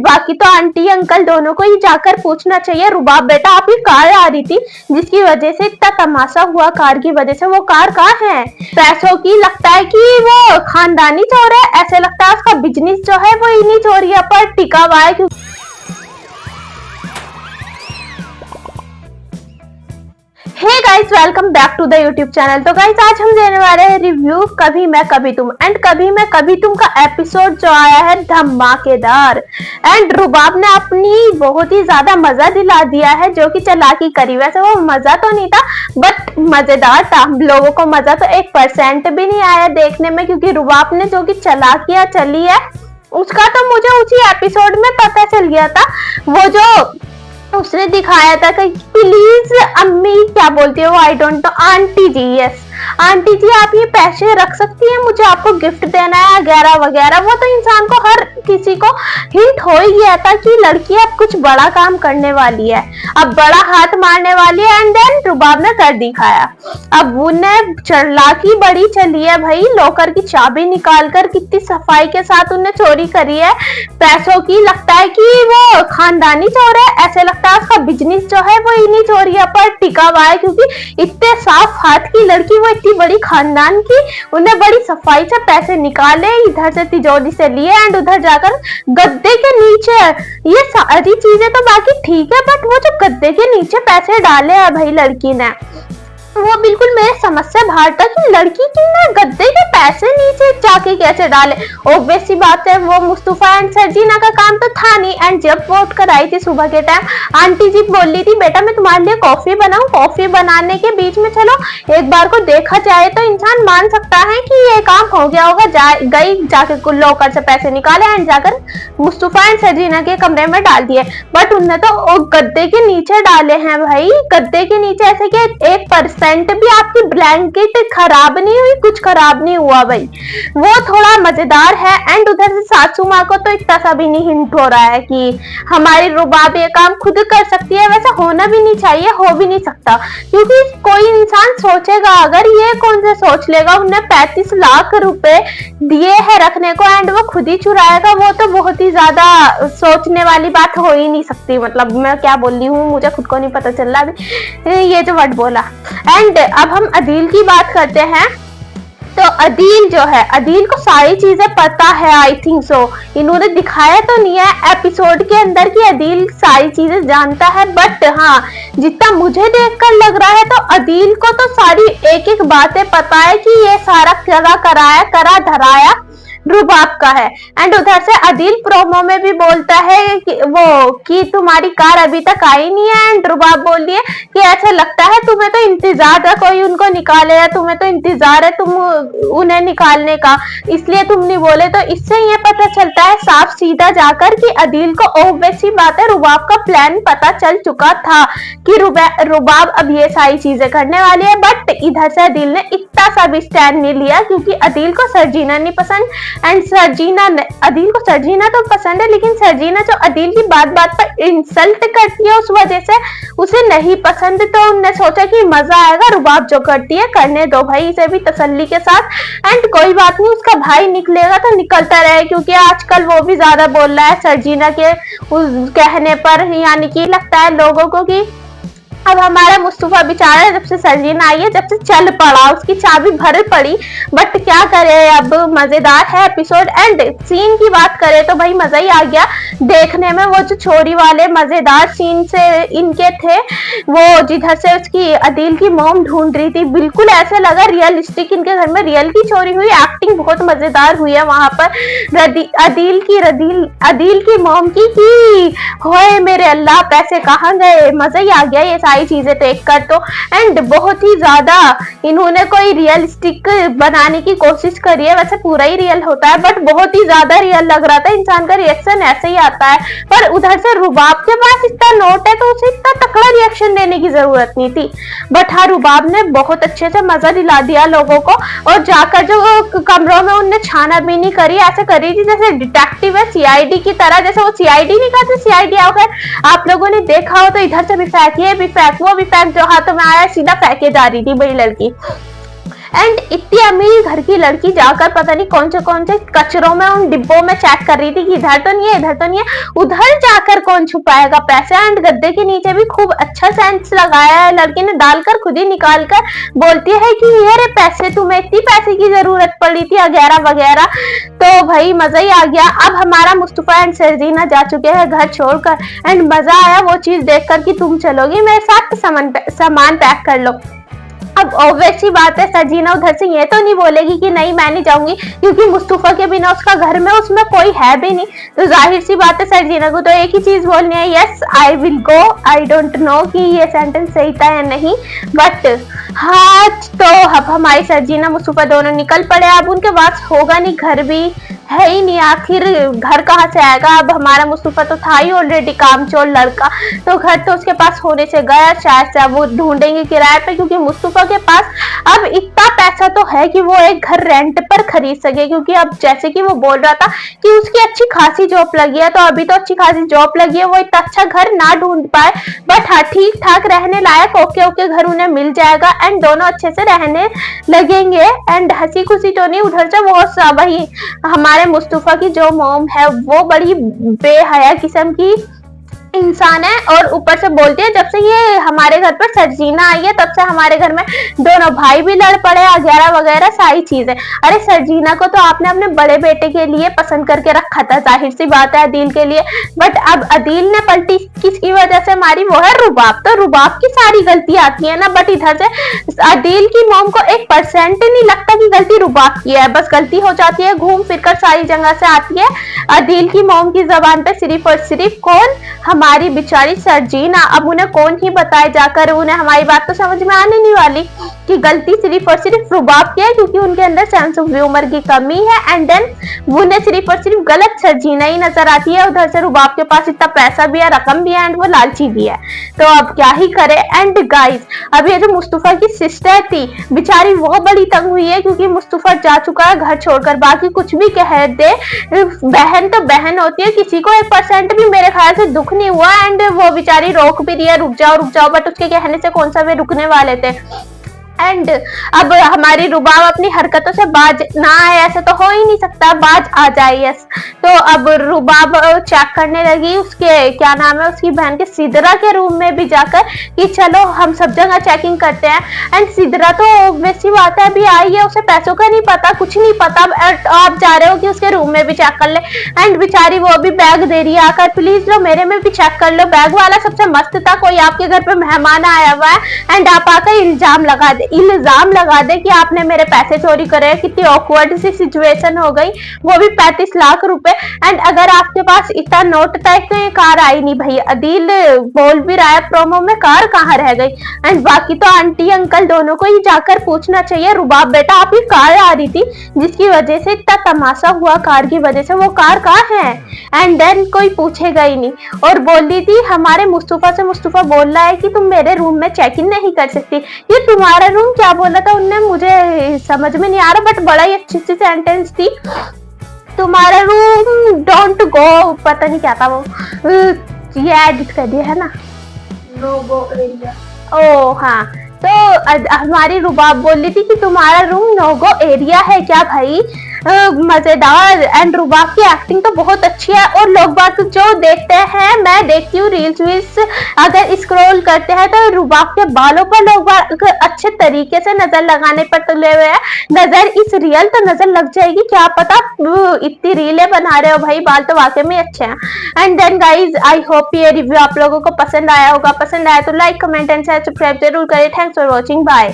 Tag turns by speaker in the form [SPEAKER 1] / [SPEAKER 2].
[SPEAKER 1] बाकी तो aunty uncle दोनों को ही जाकर पूछना चाहिए। रुबाब बेटा, आपकी कार आ रही थी जिसकी वजह से इतना तमाशा हुआ, कार की वजह से, वो कार कहाँ है? पैसों की लगता है कि वो खानदानी चोर है, ऐसे लगता है उसका बिजनेस जो है वो इन्हीं चोरियों पर टिका हुआ है। Hey guys, welcome back to the YouTube channel. तो गाइस, आज हम देने वाले हैं रिव्यू कभी मैं कभी तुम एंड कभी मैं कभी तुम का एपिसोड जो आया है धमाकेदार। एंड रुबाब ने अपनी बहुत ही ज्यादा मजा दिला दिया है, जो कि चालाकी करी। वैसे वो मजा तो नहीं था बट मजेदार था। हम लोगों को मजा तो 1% भी नहीं आया देखने में, क्योंकि रुबाब ने जो कि चालाकियां चली है उसका तो मुझे उसी एपिसोड में पता चल गया था। वो जो उसने दिखाया था कि प्लीज अम्मी, क्या बोलती है वो, I don't know, aunty ji, yes aunty ji आप ये पैसे रख सकती हैं, मुझे आपको गिफ्ट देना है वगैरह वगैरह। वो तो इंसान को, हर किसी को हिंट हो ही गया था कि लड़की अब कुछ बड़ा काम करने वाली है, अब बड़ा हाथ मारने वाली है। एंड देन रुबाब ने कर दिखाया। अब उन्हें चालाकी बड़ी चली है भाई, लॉकर की चाबी निकालकर कितनी सफाई के साथ उन्हें चोरी करी है पैसों की। लगता है कि वो खानदानी चोर है, ऐसे लगता है उसका बिजनेस जो है वो इन्हीं चोरियों पर टिका हुआ है, क्योंकि इतने साफ हाथ की लड़की, वो इतनी बड़ी खानदान की, उन्हें बड़ी सफाई से पैसे निकाले, इधर से तिजोरी से लिए एंड उधर जाकर गद्दे के नीचे। ये सारी चीजें तो बाकी ठीक है, बट वो जो गद्दे के नीचे पैसे डाले हैं भाई लड़की ने, वो बिल्कुल मेरे समझ से बाहर था कि लड़की की ना गद्दे के पैसे नीचे जाके कैसे डाले। ऑब्वियस सी बात है, वो मुस्तफा एंड सरजीना का काम तो था नहीं। एंड जब वो उठकर आई थी सुबह के टाइम, आंटी जी बोल रही थी बेटा मैं तुम्हारे लिए कॉफी बनाऊं, कॉफी बनाने के बीच में चलो एक बार को देखा जाए तो इंसान मान सकता है कि ये काम हो गया होगा। गई जाके लॉकर से पैसे निकाले एंड जाकर मुस्तफा एंड सरजीना के कमरे में डाल दिए, बट उन्होंने तो गद्दे के नीचे डाले हैं भाई। गद्दे के नीचे ऐसे कि 1% भी आपकी ब्लैंकेट खराब नहीं हुई, कुछ खराब नहीं हुआ भाई, वो थोड़ा मजेदार है। एंड उधर से सासू माँ को तो इतना सा भी नहीं हिंट हो रहा है कि हमारी रुबाब ये काम खुद कर सकती है। वैसा होना भी नहीं चाहिए, हो भी नहीं सकता, क्योंकि कोई इंसान सोचेगा अगर, ये कौन से सोच लेगा उन्हें 35 लाख रुपए दिए हैं रखने को एंड वो खुद ही चुराएगा, वो तो बहुत ही ज्यादा सोचने वाली बात हो ही नहीं सकती। मतलब मैं क्या बोल रही हूँ, मुझे खुद को नहीं पता चल रहा ये जो वर्ड बोला। एंड अब हम अदील की बात करते हैं। तो अदील जो है, अदील को सारी चीजें पता है, आई थिंक सो। इन्होंने दिखाया तो नहीं है एपिसोड के अंदर कि अदील सारी चीजें जानता है, बट हाँ जितना मुझे देखकर लग रहा है तो अदील को तो सारी एक एक बातें पता है कि ये सारा करा धराया रुबाब का है। एंड उधर से अदील प्रोमो में भी बोलता है कि तुम्हारी कार अभी तक आई नहीं है। एंड रुबाब बोल रही है कि ऐसा लगता है तुम्हें तो इंतजार है कोई उनको निकाले, या तुम्हें तो इंतजार है तुम उन्हें निकालने का, इसलिए तुम नहीं बोले। तो इससे ये पता चलता है साफ सीधा जाकर कि अदील को ऑब्वियस सी बात है रुबाब का प्लान पता चल चुका था कि रुबाब अब ये सारी चीजें करने वाली है। बट इधर से अदील ने इतना सा भी स्टैंड नहीं लिया, क्योंकि अदील को सरजीना नहीं पसंद एंड अदील को सरजीना तो पसंद है, लेकिन सरजीना जो अदील की बात बात पर इंसल्ट करती है उस वजह से उसे नहीं पसंद। तो उन्होंने सोचा कि मजा आएगा, रुबाब जो करती है करने दो भाई इसे भी तसल्ली के साथ। एंड कोई बात नहीं, उसका भाई निकलेगा तो निकलता रहे, क्योंकि आजकल वो भी ज्यादा बोल रहा है सरजीना के उस कहने पर, यानी कि लगता है लोगों को कि अब हमारा मुस्तफा बेचारा जब से सरजीना आई है, जब से चल पड़ा, उसकी चाबी भर पड़ी। बट क्या करे, अब मजेदार है एपिसोड। एंड सीन की बात करें तो भाई मजा ही आ गया देखने में। वो जो चोरी वाले मजेदार सीन से इनके थे, वो जिधर से उसकी अदील की मॉम ढूंढ रही थी, बिल्कुल ऐसे लगा रियलिस्टिक इनके घर में रियल की चोरी हुई। एक्टिंग बहुत मजेदार हुई है वहां पर अदील की मॉम की होए मेरे अल्लाह पैसे कहाँ गए। मजा ही आ गया ये सारी चीजें देख कर तो। एंड बहुत ही ज्यादा इन्होंने कोई रियलिस्टिक बनाने की कोशिश करी है, वैसे पूरा ही रियल होता है बट बहुत ही ज्यादा रियल लग रहा था, इंसान का रिएक्शन ऐसे ही आता है। पर उधर से रुबाब के पास इतना नोट है तो उसे इतना तकड़ा रिएक्शन देने की जरूरत नहीं थी। बट हाँ, रुबाब ने बहुत अच्छे से मजा दिला दिया लोगों को, और जाकर जो कमरों में उनने छानाबीनी करी, ऐसे करी थी जैसे डिटेक्टिव है सीआईडी की तरह। जैसे वो सीआईडी नहीं कहते, सीआईडी आप लोगों ने देखा हो तो इधर से भी फेंक, ये भी फेंक, वो भी फेंक, जो हाथों में आया सीधा फेंके जा रही थी बड़ी लड़की। एंड इतनी अमीर घर की लड़की जाकर पता नहीं कौन से कचरों में उन डिब्बों में चेक कर रही थी कि इधर तो नहीं है, इधर तो नहीं है, उधर जाकर कौन छुपाएगा पैसे। एंड गद्दे के नीचे भी खूब अच्छा सेंस लगाया है लड़की ने, डालकर खुद ही निकाल कर बोलती है कि ये रे पैसे, तुम्हें इतनी पैसे की जरूरत पड़ी थी वगैरह वगैरह। तो भाई मजा ही आ गया। अब हमारा मुस्तफा एंड सरजीना जा चुके हैं घर छोड़कर, एंड मजा आया वो चीज देखकर कि तुम चलोगी मेरे साथ तो सामान पैक कर लो। अब ऑब्वियस सी बात है सरजीना उधर से ये तो नहीं बोलेगी कि नहीं मैं नहीं जाऊंगी, क्योंकि मुस्तफा के बिना उसका घर में उसमें कोई है भी नहीं। तो जाहिर सी बात है सरजीना को तो एक ही चीज बोलनी है, yes I will go. I don't no कि ये सेंटेंस सही था या नहीं, बट हाँ। तो अब हमारी सरजीना मुस्तफा दोनों निकल पड़े। अब उनके पास होगा नहीं, घर भी है ही नहीं, आखिर घर कहाँ से आएगा। अब हमारा मुस्तफा तो था ही ऑलरेडी कामचोर लड़का, तो घर तो उसके पास होने से गया, शायद से अब वो ढूंढेंगे किराए पे, क्योंकि मुस्तफा के पास अब इतना पैसा तो है कि वो एक घर रेंट पर खरीद सके। क्योंकि अब जैसे कि वो बोल रहा था कि उसकी अच्छी खासी जॉब लगी है, तो अभी तो अच्छी खासी जॉब लगी है, वो इतना अच्छा घर ना ढूंढ पाए, बट हाँ ठीक ठाक रहने लायक ओके ओके घर उन्हें मिल जाएगा, एंड दोनों अच्छे से रहने लगेंगे। एंड हंसी खुशी तो नहीं, उधर से वो वही हमारे मुस्तफा की जो मॉम है वो बड़ी बेहया किस्म की इंसान है, और ऊपर से बोलती है जब से ये हमारे घर पर सरजीना आई है तब से हमारे घर में दोनों भाई भी लड़ पड़े वगैरह वगैरह सारी चीजें। अरे सरजीना को तो आपने अपने बड़े बेटे के लिए पसंद करके रखा था, जाहिर सी बात है अदील के लिए, बट अब अदील ने पलटी किसकी वजह से मारी, वो है रुबाब। तो रुबाब की सारी गलती आती है ना, बट इधर से अदील की मॉम को 1% नहीं लगता कि गलती रुबाब की है, बस गलती हो जाती है घूम फिर कर सारी जगह से आती है अदील की मॉम की जबान पे सिर्फ और सिर्फ कौन, हमारी बेचारी सरजीना। अब उन्हें कौन ही बताए जाकर, उन्हें हमारी बात तो समझ में आने नहीं वाली कि गलती सिर्फ और सिर्फ रुबाब की है, क्योंकि उनके अंदर सेंस ऑफ ह्यूमर की कमी है, एंड देन उन्हें सिर्फ और सिर्फ गलत सरजीना ही नजर आती है। उधर से रुबाब के पास इतना पैसा भी है, रकम भी है, एंड वो लालची भी है, तो अब क्या ही करे। एंड गाइस अब ये जो मुस्तफा की सिस्टर थी बेचारी वो बड़ी तंग हुई है, क्योंकि मुस्तफा जा चुका है घर छोड़कर, बाकी कुछ भी कह दे बहन तो बहन होती है, किसी को 1% भी मेरे ख्याल से दुख नहीं हुआ, एंड वो बेचारी रोक भी रही है रुक जाओ, बट उसके कहने से कौन सा वे रुकने वाले थे। एंड अब हमारी रुबाब अपनी हरकतों से बाज ना आए, ऐसा तो हो ही नहीं सकता, बाज आ जाए यस। तो अब रुबाब चेक करने लगी उसके क्या नाम है उसकी बहन के सिदरा के रूम में भी जाकर कि चलो हम सब जगह चेकिंग करते हैं। एंड सिदरा तो वैसी बात है अभी आई है, उसे पैसों का नहीं पता, कुछ नहीं पता, आप जा रहे हो कि उसके रूम में भी चेक कर ले। एंड बेचारी वो भी बैग दे रही है आकर, प्लीज लो मेरे में भी चेक कर लो। बैग वाला सबसे मस्त था, कोई आपके घर पे मेहमान आया हुआ है एंड आप आकर इल्जाम लगा दे कि आपने मेरे पैसे चोरी करे। कितनी ऑकवर्ड सी सिचुएशन हो गई, वो भी 35 लाख रुपए। एंड अगर आपके पास इतना नोट था तो ये कार आई नहीं भाई। अदील बोल भी रहा है प्रोमो में कार कहाँ रह गई। एंड बाकी तो आंटी अंकल दोनों को ही जाकर पूछना चाहिए, रुबाब बेटा आपकी कार आ रही थी जिसकी वजह से इतना तमाशा हुआ, कार की वजह से, वो कार कहाँ है। एंड देन कोई पूछेगा ही नहीं। और बोल रही थी हमारे मुस्तफा से, मुस्तफा बोल रहा है कि तुम मेरे रूम में चेक इन नहीं कर सकती। ये तुम्हारा रूम क्या बोला था उनने, मुझे समझ में नहीं आ रहा, बट बड़ा ही अच्छी सी सेंटेंस थी। तुम्हारा रूम डोंट गो, पता नहीं क्या था वो, ये एडिट कर दिया है ना, नो गो एरिया। ओ हाँ, तो हमारी रुबाब बोल रही थी कि तुम्हारा रूम नो गो एरिया है क्या भाई। मजेदार। एंड रुबाब की एक्टिंग तो बहुत अच्छी है, और लोग बात जो देखते हैं, मैं देखती हूँ रील्स वील्स अगर स्क्रॉल करते हैं तो रुबाब के बालों पर लोग अच्छे तरीके से नजर लगाने पर तुले हुए हैं। नजर इस रियल तो नजर लग जाएगी, क्या पता इतनी रीलें बना रहे हो भाई, बाल तो वाकई में अच्छे हैं। And then guys I hope ये रिव्यू आप लोगों को पसंद आया होगा, पसंद आया तो लाइक कमेंट एंड सब्सक्राइब जरूर करें। Thanks for watching, bye.